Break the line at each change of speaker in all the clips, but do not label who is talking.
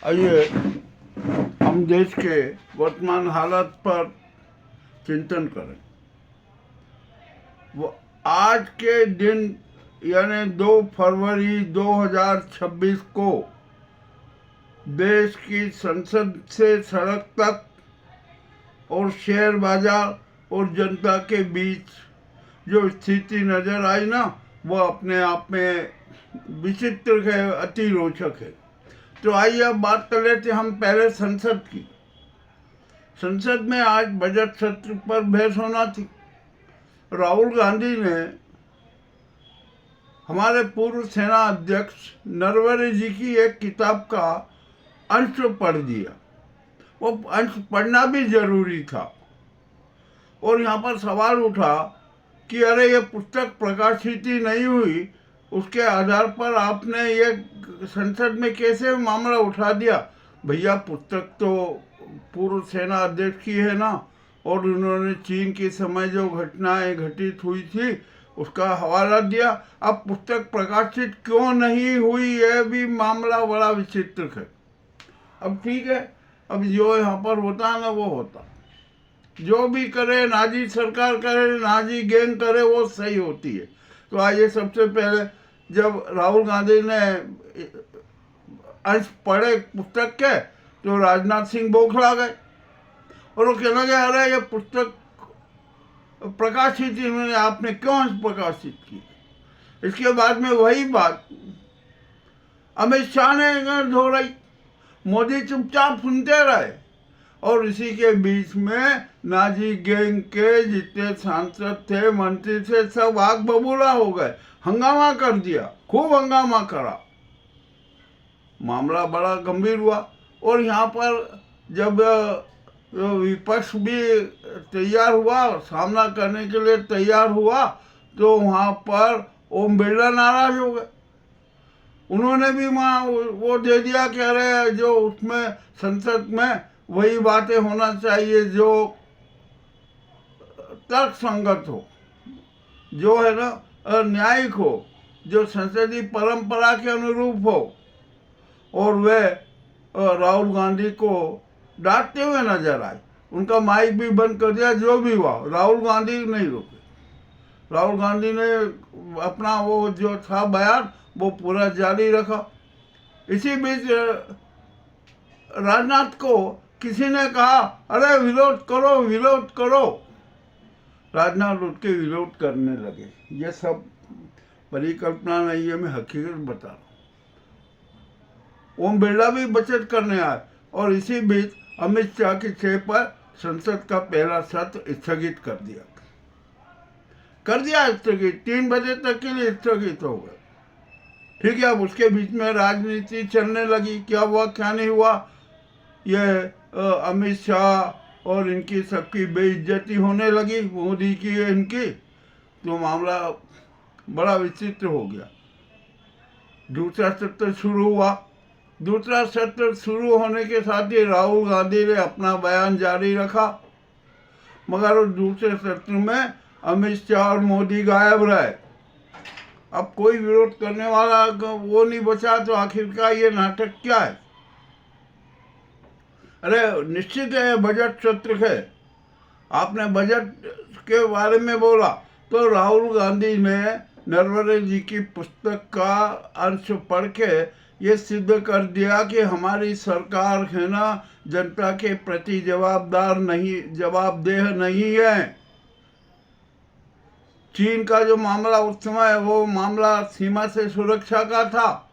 आइए हम देश के वर्तमान हालत पर चिंतन करें। वो आज के दिन यानी 2 फरवरी 2026 को देश की संसद से सड़क तक और शेयर बाजार और जनता के बीच जो स्थिति नजर आई ना, वो अपने आप में विचित्र है, अति रोचक है। तो आइए अब बात कर लेते हम पहले संसद की। संसद में आज बजट सत्र पर बहस होना थी। राहुल गांधी ने हमारे पूर्व सेना अध्यक्ष नरवणे जी की एक किताब का अंश पढ़ दिया। वो अंश पढ़ना भी जरूरी था और यहाँ पर सवाल उठा कि अरे ये पुस्तक प्रकाशित ही नहीं हुई, उसके आधार पर आपने ये संसद में कैसे मामला उठा दिया। भैया पुस्तक तो पूर्व सेना अध्यक्ष की है ना, और उन्होंने चीन के समय जो घटनाएं घटित हुई थी उसका हवाला दिया। अब पुस्तक प्रकाशित क्यों नहीं हुई, यह भी मामला बड़ा विचित्र है। अब ठीक है, अब जो यहाँ पर होता है ना वो होता, जो भी करे, नाजी सरकार करे, नाजी गैंग करे, वो सही होती है। तो आइए सबसे पहले जब राहुल गांधी ने अंश पढ़े पुस्तक के तो राजनाथ सिंह बौखला गए और वो कहने लगे अरे ये पुस्तक प्रकाशित इन्होंने, आपने क्यों अंश प्रकाशित की। इसके बाद में वही बात अमित शाह ने दोहराई, मोदी चुपचाप सुनते रहे और इसी के बीच में नाजी गैंग के जितने सांसद थे, मंत्री थे, सब आग बबूला हो गए, हंगामा कर दिया, खूब हंगामा करा, मामला बड़ा गंभीर हुआ। और यहाँ पर जब विपक्ष भी तैयार हुआ, सामना करने के लिए तैयार हुआ, तो वहाँ पर ओम बिरला नाराज हो गए। उन्होंने भी वहाँ वो दे दिया कि अरे जो उसमें संसद में वही बातें होना चाहिए जो तर्क संगत हो, जो है ना न्यायिक हो, जो संसदीय परंपरा के अनुरूप हो। और वे राहुल गांधी को डांटते हुए नजर आए, उनका माइक भी बंद कर दिया। जो भी हुआ राहुल गांधी नहीं रुके, राहुल गांधी ने अपना वो जो था बयान वो पूरा जारी रखा। इसी बीच राजनाथ को किसी ने कहा अरे विरोध करो, विरोध करो। राजनाथ उठ के विरोध करने लगे। ये सब परिकल्पना नहीं है, मैं हकीकत बता रहा हूँ। ओम बिरला भी बचत करने आए और इसी बीच अमित शाह की छह पर संसद का पहला सत्र स्थगित कर दिया स्थगित, 3 बजे तक के लिए स्थगित हो गया। ठीक है, अब उसके बीच में राजनीति चलने लगी, क्या हुआ क्या नहीं हुआ, ये अमित शाह और इनकी सबकी बेइज्जती होने लगी, मोदी की इनकी, तो मामला बड़ा विचित्र हो गया। दूसरा सत्र शुरू हुआ। दूसरा सत्र शुरू होने के साथ ही राहुल गांधी ने अपना बयान जारी रखा, मगर उस दूसरे सत्र में अमित शाह और मोदी गायब रहे। अब कोई विरोध करने वाला वो नहीं बचा, तो आखिरकार ये नाटक क्या है। अरे निश्चित है बजट सत्र है, आपने बजट के बारे में बोला, तो राहुल गांधी ने नरवणे जी की पुस्तक का अंश पढ़ के ये सिद्ध कर दिया कि हमारी सरकार है ना जनता के प्रति जवाबदेह नहीं है। चीन का जो मामला उस समय, वो मामला सीमा से सुरक्षा का था,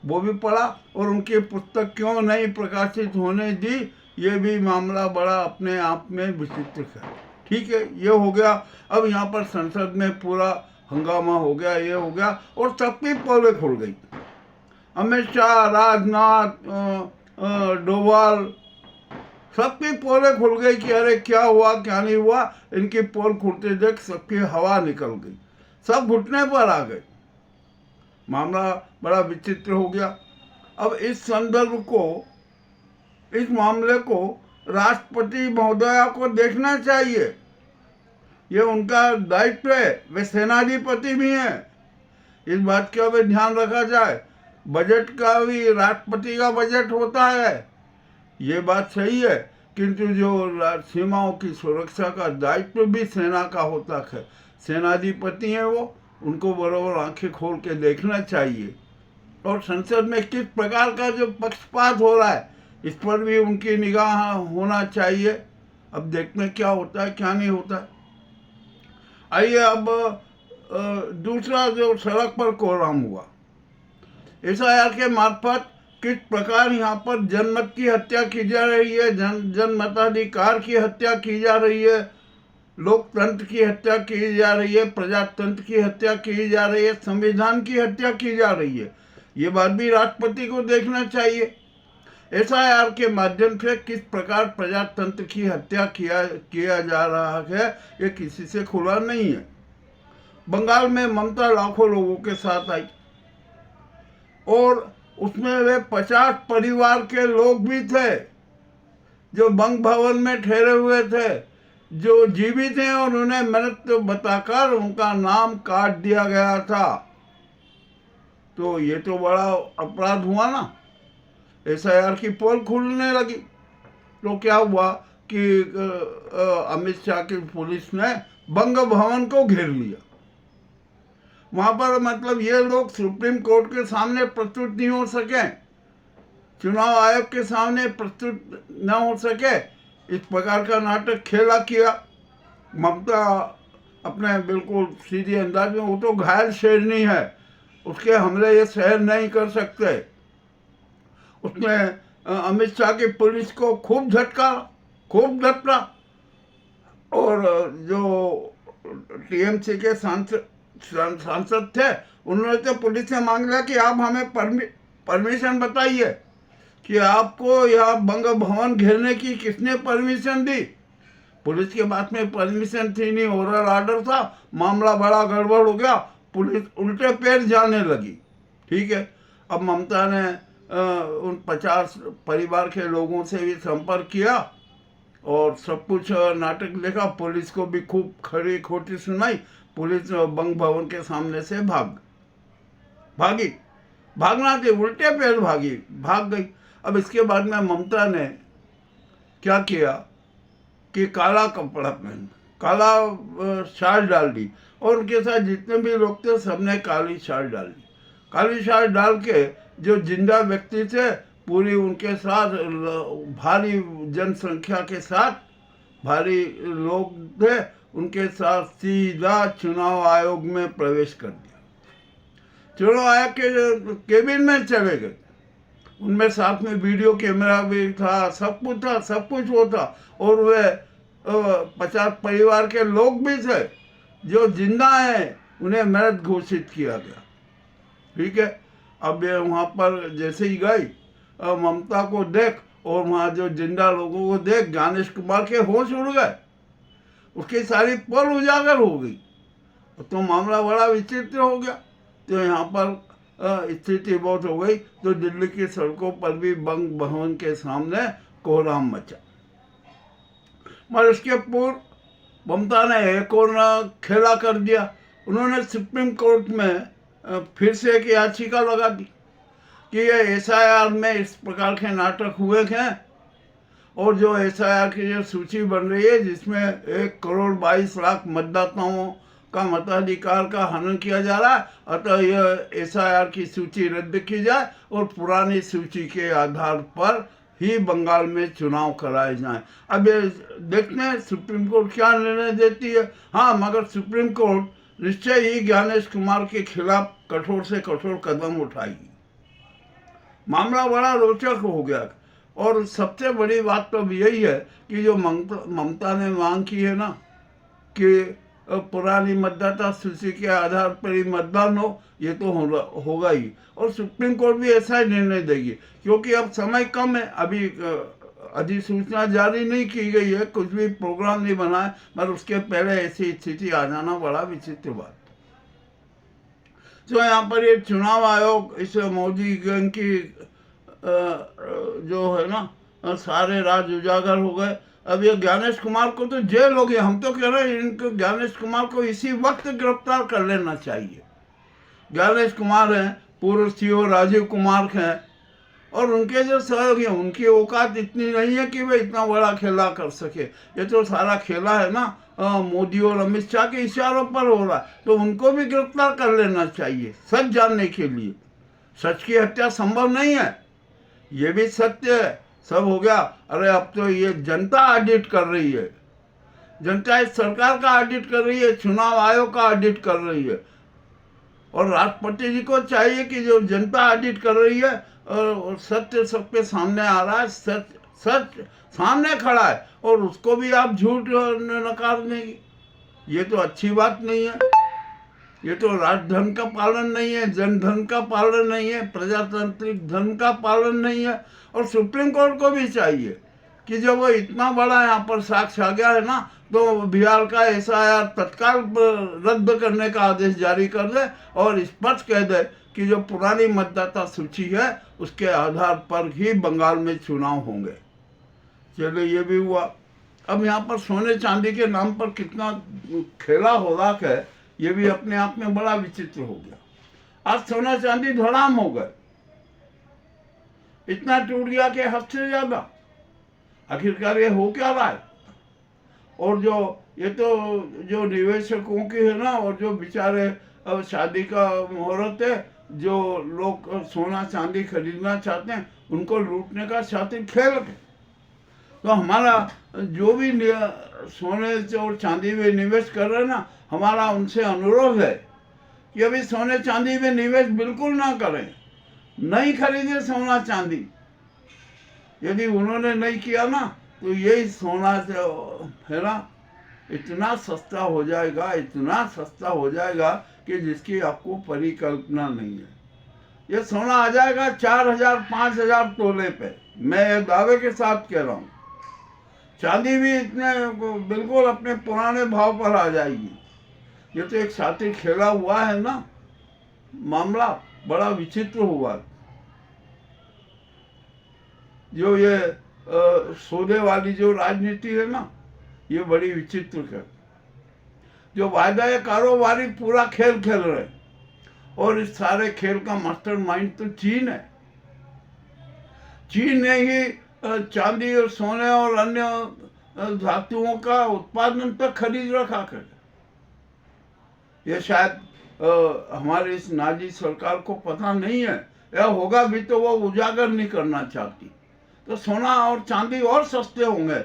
वो भी पढ़ा, और उनकी पुस्तक क्यों नहीं प्रकाशित होने दी, ये भी मामला बड़ा अपने आप में विचित्र है। ठीक है, ये हो गया। अब यहाँ पर संसद में पूरा हंगामा हो गया, ये हो गया, और सबकी पोलें खुल गई। अमित शाह, राजनाथ, डोभाल, सबकी पोलें खुल गई कि अरे क्या हुआ क्या नहीं हुआ। इनकी पोल खुलते देख सबकी हवा निकल गई, सब घुटने पर आ गए, मामला बड़ा विचित्र हो गया। अब इस संदर्भ को, इस मामले को राष्ट्रपति महोदया को देखना चाहिए, ये उनका दायित्व है, वे सेनाधिपति भी हैं। इस बात का भी ध्यान रखा जाए बजट का भी राष्ट्रपति का बजट होता है, ये बात सही है, किंतु जो सीमाओं की सुरक्षा का दायित्व भी सेना का होता है। सेनाधिपति हैं वो, उनको बराबर आंखें खोल के देखना चाहिए। और संसद में किस प्रकार का जो पक्षपात हो रहा है, इस पर भी उनकी निगाह होना चाहिए। अब देखते हैं क्या होता है क्या नहीं होता है। आइए अब दूसरा जो सड़क पर कोहराम हुआ, एसआईआर के मार्फत किस प्रकार यहाँ पर जनमत की हत्या की जा रही है, जनमताधिकार की हत्या की जा रही है, लोकतंत्र की हत्या की जा रही है, प्रजातंत्र की हत्या की जा रही है, संविधान की हत्या की जा रही है। ये बात भी राष्ट्रपति को देखना चाहिए। एसआईआर के माध्यम से किस प्रकार प्रजातंत्र की हत्या किया जा रहा है, ये किसी से खुला नहीं है। बंगाल में ममता लाखों लोगों के साथ आई और उसमें वे 50 परिवार के लोग भी थे जो बंग भवन में ठहरे हुए थे, जो जीवित हैं, और उन्हें मृत बताकर उनका नाम काट दिया गया था। तो ये तो बड़ा अपराध हुआ ना। एसआईआर की पोल खुलने लगी तो क्या हुआ कि अमित शाह की पुलिस ने बंग भवन को घेर लिया। वहां पर मतलब ये लोग सुप्रीम कोर्ट के सामने प्रस्तुत नहीं हो सके, चुनाव आयोग के सामने प्रस्तुत न हो सके, इस प्रकार का नाटक खेला किया। ममता अपने बिल्कुल सीधे अंदाज में, वो तो घायल शेरनी है, उसके हमले ये सहन नहीं कर सकते। उसने अमित शाह की पुलिस को खूब झटका, खूब डटा, और जो टीएमसी के सांसद थे उन्होंने तो पुलिस से मांग लिया कि आप हमें परमिशन बताइए कि आपको यह बंग भवन घेरने की किसने परमिशन दी। पुलिस के पास में परमिशन थी नहीं, ओरल ऑर्डर था, मामला बड़ा गड़बड़ हो गया, पुलिस उल्टे पैर जाने लगी। ठीक है, अब ममता ने उन 50 परिवार के लोगों से भी संपर्क किया और सब कुछ नाटक लिखा, पुलिस को भी खूब खरी खोटी सुनाई। पुलिस बंग भवन के सामने से भागी, भागना थी, उल्टे पैर भाग गई। अब इसके बाद में ममता ने क्या किया कि काला कपड़ा पहन, काला शाल डाल दी, और उनके साथ जितने भी लोग थे सबने काली शाल डाल दी। काली शाल डाल के जो जिंदा व्यक्ति थे, पूरी उनके साथ भारी जनसंख्या के साथ भारी लोग थे, उनके साथ सीधा चुनाव आयोग में प्रवेश कर दिया। चुनाव आयोग के केबिन में चले गए, उनमें साथ में वीडियो कैमरा भी था, सब कुछ था, सब कुछ वो था, और वे 50 परिवार के लोग भी थे जो जिंदा हैं, उन्हें मृत घोषित किया गया। ठीक है, अब ये वहाँ पर जैसे ही गई, ममता को देख और वहाँ जो जिंदा लोगों को देख ज्ञानेश कुमार के होश उड़ गए, उसकी सारी पोल उजागर हो गई, तो मामला बड़ा विचित्र हो गया। तो यहाँ पर स्थिति बहुत हो गई, तो दिल्ली की सड़कों पर भी बंग भवन के सामने कोहराम मचा। मगर इसके पूर्व ममता ने एक और खेला कर दिया। उन्होंने सुप्रीम कोर्ट में फिर से एक याचिका लगा दी कि ये एसआईआर में इस प्रकार के नाटक हुए हैं, और जो एसआईआर की जो सूची बन रही है जिसमें 1,22,00,000 मतदाताओं का मताधिकार का हनन किया जा रहा है, अतः यह एसआईआर की सूची रद्द की जाए और पुरानी सूची के आधार पर ही बंगाल में चुनाव कराए जाएं। अब ये देखते हैं सुप्रीम कोर्ट क्या निर्णय देती है। हाँ, मगर सुप्रीम कोर्ट निश्चय ही ज्ञानेश कुमार के खिलाफ कठोर से कठोर कदम उठाएगी। मामला बड़ा रोचक हो गया, और सबसे बड़ी बात तो यही है कि जो ममता ने मांग की है ना कि पुरानी मतदाता सूची के आधार पर ही मतदान हो, ये तो होगा ही, और सुप्रीम कोर्ट भी ऐसा ही निर्णय देगी, क्योंकि अब समय कम है, अभी अधिसूचना जारी नहीं की गई है, कुछ भी प्रोग्राम नहीं बना है, मगर उसके पहले ऐसी स्थिति आ जाना बड़ा विचित्र बात। तो यहाँ पर ये चुनाव आयोग इस मोदी गैंग की जो है ना सारे राज उजागर हो गए। अब ये ज्ञानेश कुमार को तो जेल हो गई। हम तो कह रहे हैं इनको, ज्ञानेश कुमार को इसी वक्त गिरफ्तार कर लेना चाहिए। ज्ञानेश कुमार हैं पूर्व सीईओ राजीव कुमार हैं, और उनके जो सहयोगी हैं उनकी औकात इतनी नहीं है कि वे इतना बड़ा खेला कर सके। ये तो सारा खेला है ना मोदी और अमित शाह के इशारों पर हो रहा है, तो उनको भी गिरफ्तार कर लेना चाहिए सच जानने के लिए। सच की हत्या संभव नहीं है, ये भी सत्य है। सब हो गया। अरे अब तो ये जनता ऑडिट कर रही है, जनता इस सरकार का ऑडिट कर रही है, चुनाव आयोग का ऑडिट कर रही है, और राष्ट्रपति जी को चाहिए कि जो जनता ऑडिट कर रही है और सत्य सबके सामने आ रहा है, सच सामने खड़ा है, और उसको भी आप झूठ नकार देंगे, ये तो अच्छी बात नहीं है। ये तो राजधर्म का पालन नहीं है, जनधर्म का पालन नहीं है, प्रजातांत्रिक धर्म का पालन नहीं है। और सुप्रीम कोर्ट को भी चाहिए कि जब वो इतना बड़ा यहाँ पर साक्ष्य आ गया है ना, तो बिहार का एसआईआर तत्काल रद्द करने का आदेश जारी कर दे और स्पष्ट कह दे कि जो पुरानी मतदाता सूची है उसके आधार पर ही बंगाल में चुनाव होंगे। चलो ये भी हुआ। अब यहाँ पर सोने चांदी के नाम पर कितना खेला हो रहा है, ये भी अपने आप में बड़ा विचित्र हो गया। आज सोना चांदी धड़ाम हो गए, इतना टूट गया कि हद से ज्यादा। आखिरकार ये हो क्या रहा है? और जो ये तो जो निवेशकों की है ना, और जो बेचारे अब शादी का मुहूर्त है, जो लोग सोना चांदी खरीदना चाहते हैं उनको लूटने का शातिर खेल है। तो हमारा जो भी सोने और चांदी में निवेश कर रहे हैं ना, हमारा उनसे अनुरोध है कि अभी सोने चांदी में निवेश बिल्कुल ना करें, नहीं खरीदे सोना चांदी। यदि उन्होंने नहीं किया ना तो यही सोना है ना इतना सस्ता हो जाएगा, इतना सस्ता हो जाएगा कि जिसकी आपको परिकल्पना नहीं है। ये सोना आ जाएगा 4,000 5,000 तोले पे, मैं दावे के साथ कह रहा हूँ। चांदी भी इतने बिल्कुल अपने पुराने भाव पर आ जाएगी। ये तो एक शातिर खेला हुआ है ना मामला, बड़ा विचित्र हुआ। जो ये सौदे वाली जो राजनीति है ना, ये बड़ी विचित्र है। जो वायदा कारोबारी पूरा खेल खेल रहे, और इस सारे खेल का मास्टरमाइंड तो चीन है। चीन ने ही चांदी और सोने और अन्य धातुओं का उत्पादन तक खरीद रखा कर। ये शायद हमारी इस नाजी सरकार को पता नहीं है, या होगा भी तो वो उजागर नहीं करना चाहती। तो सोना और चांदी और सस्ते होंगे।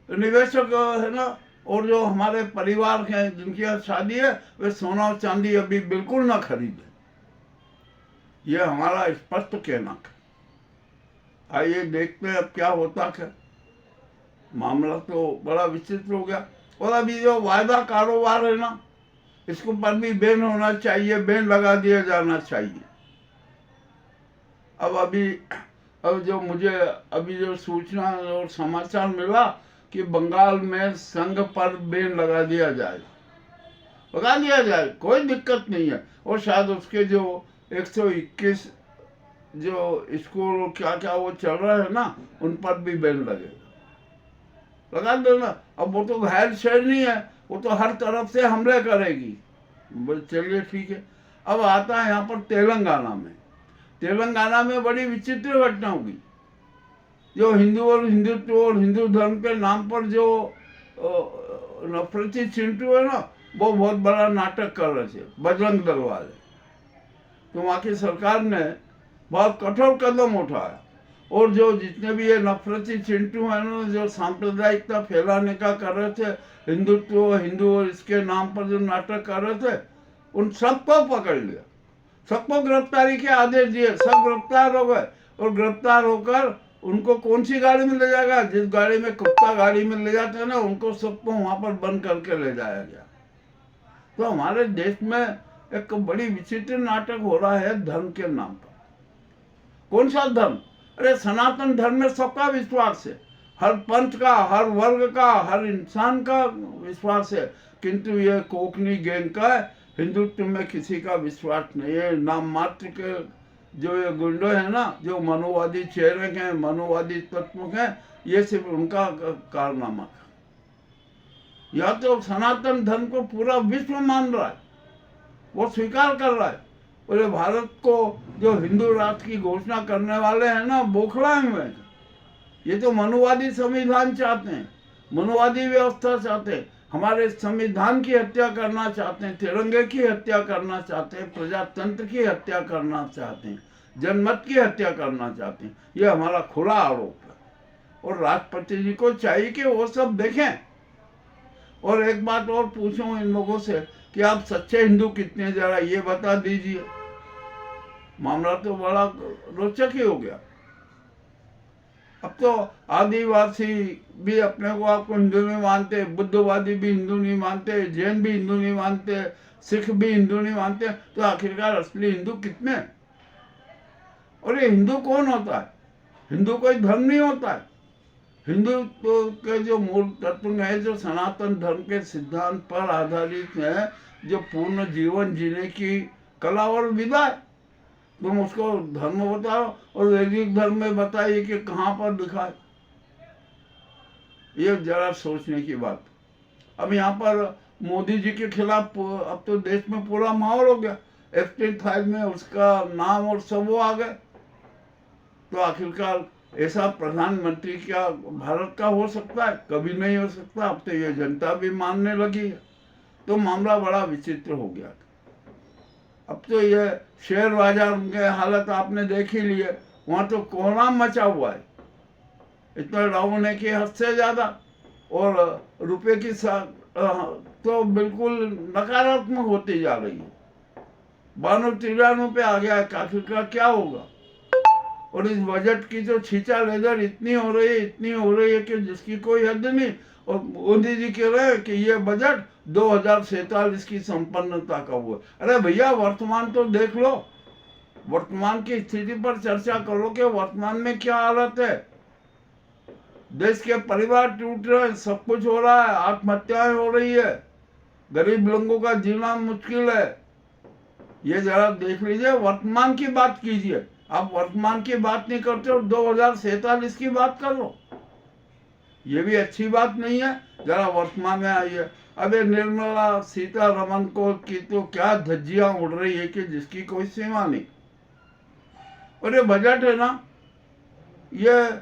निवेशक है ना, और जो हमारे परिवार हैं जिनकी यहाँ शादी है, वे सोना और चांदी अभी बिल्कुल ना खरीदें। ये हमारा स्पष्ट कहना है। आइए देखते हैं अब क्या होता है। मामला तो बड़ा विचित्र हो गया। और अभी जो वायदा कारोबार है ना, इसको पर भी बैन होना चाहिए, बैन लगा दिया जाना चाहिए। अब जो मुझे अभी जो सूचना और समाचार मिला कि बंगाल में संघ पर बैन लगा दिया जाए, कोई दिक्कत नहीं है। और शायद उसके जो 121 जो स्कूल क्या क्या वो चल रहा है ना, उन पर भी बैन लगेगा, लगा देना। अब वो तो घायल शहर नहीं है, वो तो हर तरफ से हमले करेगी। चलिए ठीक है। अब आता है यहाँ पर तेलंगाना में बड़ी विचित्र घटना होगी। जो हिंदू और हिंदुत्व और हिंदू धर्म के नाम पर जो नफरती चिंटू है ना, वो बहुत बड़ा नाटक कर रहे थे बजरंग दल वाले। तो वहाँ की सरकार ने बहुत कठोर कदम उठाया, और जो जितने भी ये नफरती चिंटू हैं ना, जो सांप्रदायिकता फैलाने का कर रहे थे, हिंदुत्व हिंदू और इसके नाम पर जो नाटक कर रहे थे, उन सबको पकड़ लिया, सबको गिरफ्तारी के आदेश दिए। सब गिरफ्तार हो गए, और गिरफ्तार होकर उनको कौन सी गाड़ी में ले जाएगा, जिस गाड़ी में कुत्ता गाड़ी में ले जाते हैं ना, उनको सबको वहां पर बंद करके ले जाया गया। तो हमारे देश में एक बड़ी विचित्र नाटक हो रहा है धर्म के नाम पर। कौन सा धर्म? अरे सनातन धर्म में सबका विश्वास है, हर पंथ का, हर वर्ग का, हर इंसान का विश्वास है। किंतु ये कोकनी गैंग का हिंदुत्व में किसी का विश्वास नहीं है। नाम मात्र के जो ये गुंडे हैं ना, जो मनोवादी चेहरे के हैं, मनोवादी तत्व के, ये सिर्फ उनका कारनामा था। या तो सनातन धर्म को पूरा विश्व मान रहा है, वो स्वीकार कर रहा है, बोले भारत को जो हिंदू राष्ट्र की घोषणा करने वाले हैं ना, बौखलाए हुए हैं। ये तो मनुवादी संविधान चाहते हैं, मनुवादी व्यवस्था चाहते हैं, हमारे संविधान की हत्या करना चाहते हैं, तिरंगे की हत्या करना चाहते हैं, प्रजातंत्र की हत्या करना चाहते हैं, जनमत की हत्या करना चाहते हैं। ये हमारा खुला आरोप है और राष्ट्रपति जी को चाहिए कि वो सब देखें। और एक बात और पूछूं इन लोगों से कि आप सच्चे हिंदू कितने, जरा ये बता दीजिए। मामला तो बड़ा रोचक ही हो गया। अब तो आदिवासी भी अपने को आपको हिंदू नहीं मानते, बुद्धवादी भी हिंदू नहीं मानते, जैन भी हिंदू नहीं मानते, सिख भी हिंदू नहीं मानते, तो आखिरकार असली हिंदू कितने? और ये हिंदू कौन होता है? हिंदू कोई धर्म नहीं होता है। हिंदू के जो मूल तत्व है, जो सनातन धर्म के सिद्धांत पर आधारित है, जो पूर्ण जीवन जीने की कला और विधा है, तुम उसको धर्म बताओ और वैदिक धर्म में बताइए कि कहाँ पर लिखा है। ये जरा सोचने की बात। अब यहाँ पर मोदी जी के खिलाफ अब तो देश में पूरा माहौल हो गया, एक्टिव फाइल में उसका नाम और सब वो आ गए। तो आखिरकार ऐसा प्रधानमंत्री क्या भारत का हो सकता है? कभी नहीं हो सकता। अब तो ये जनता भी मानने लगी है। तो मामला बड़ा विचित्र हो गया। अब तो ये शेयर बाजार के हालत आपने देख ही लिए, वहाँ तो कोहराम मचा हुआ है, इतना डाउन है कि हद से ज्यादा। और रुपए की तो बिल्कुल नकारात्मक होती जा रही है, 92-93 पे आ गया है। आखिरकार क्या होगा? और इस बजट की जो छींचा लेदर इतनी हो रही है कि जिसकी कोई हद नहीं। और मोदी जी कह रहे हैं कि ये बजट 2047 की संपन्नता का हुआ। अरे भैया, वर्तमान तो देख लो, वर्तमान की स्थिति पर चर्चा करो कि वर्तमान में क्या हालत है। देश के परिवार टूट रहे हैं, सब कुछ हो रहा है, आत्महत्याएं हो रही है, गरीब लोगों का जीना मुश्किल है। ये जरा देख लीजिए, वर्तमान की बात कीजिए। आप वर्तमान की बात नहीं करते और 2047 की बात कर लो, ये भी अच्छी बात नहीं है। जरा वर्तमान में आइए। अबे निर्मला सीतारमन को की तो क्या धज्जियां उड़ रही है कि जिसकी कोई सीमा नहीं। और ये बजट है ना, ये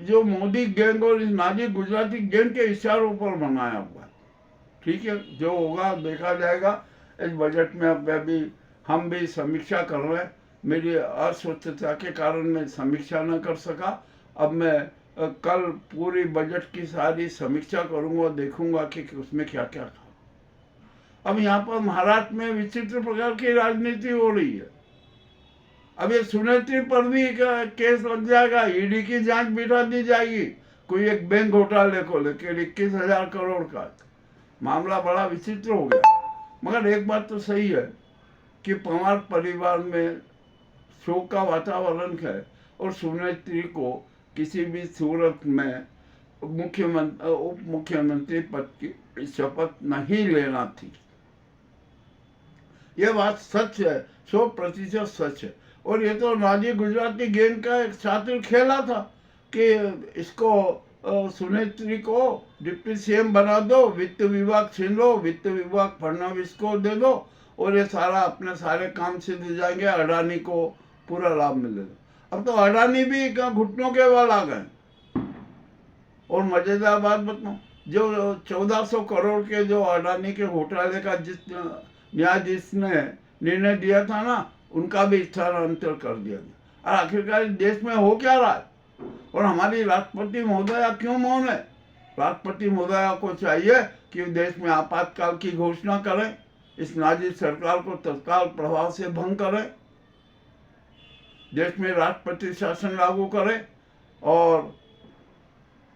जो मोदी गैंग और इस नाजी गुजराती गैंग के इशारों पर बनाया हुआ है। ठीक है, जो होगा देखा जाएगा। इस बजट में अब अभी हम भी समीक्षा कर रहे हैं। मेरी अस्वस्थता के कारण मैं समीक्षा न कर सका। अब मैं कल पूरी बजट की सारी समीक्षा करूंगा, देखूंगा कि उसमें क्या क्या था। अब यहाँ पर महाराष्ट्र में विचित्र प्रकार की राजनीति हो रही है। अब ये सुनेत्री पर भी केस लग जाएगा, ईडी की जांच बिठा दी जाएगी, कोई एक बैंक घोटाले को लेकर 21,000 करोड़ का। मामला बड़ा विचित्र हो गया। मगर एक बात तो सही है कि पवार परिवार में शोक का वातावरण है और सुनेत्री को किसी भी सूरत में उप मुख्यमंत्री पद की शपथ नहीं लेना थी। ये बात सच है, 100% सच है। और ये तो नाजी गुजराती गैंग का एक शातिर खेला था कि इसको सुनेत्री को डिप्टी सीएम बना दो, वित्त विभाग छीन लो, वित्त विभाग फडणवीस को दे दो और ये सारा अपने सारे काम सिद्ध जाएंगे, अडानी को पूरा लाभ मिलेगा। अब तो अडानी भी घुटनों के बल आ गए। और मजेदार बात बताऊं, जो 1400 करोड़ के जो अडानी के घोटाले का जिस न्यायाधीश ने निर्णय दिया था ना, उनका भी स्थानांतर कर दिया गया। और आखिरकार देश में हो क्या रहा है? और हमारी राष्ट्रपति महोदया क्यों मौन है? राष्ट्रपति महोदया को चाहिए कि देश में आपातकाल की घोषणा करें, इस नाजी सरकार को तत्काल प्रभाव से भंग करें, देश में राष्ट्रपति शासन लागू करें और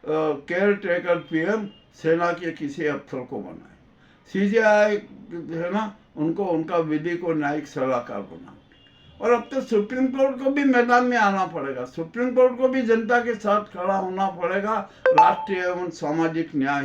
केयर टेकर पीएम सेना के किसी अफसर को बनाए। सीजीआई है ना, उनको उनका विधि को न्यायिक सलाहकार बना। और अब तो सुप्रीम कोर्ट को भी मैदान में आना पड़ेगा, सुप्रीम कोर्ट को भी जनता के साथ खड़ा होना पड़ेगा। राष्ट्रीय एवं सामाजिक न्याय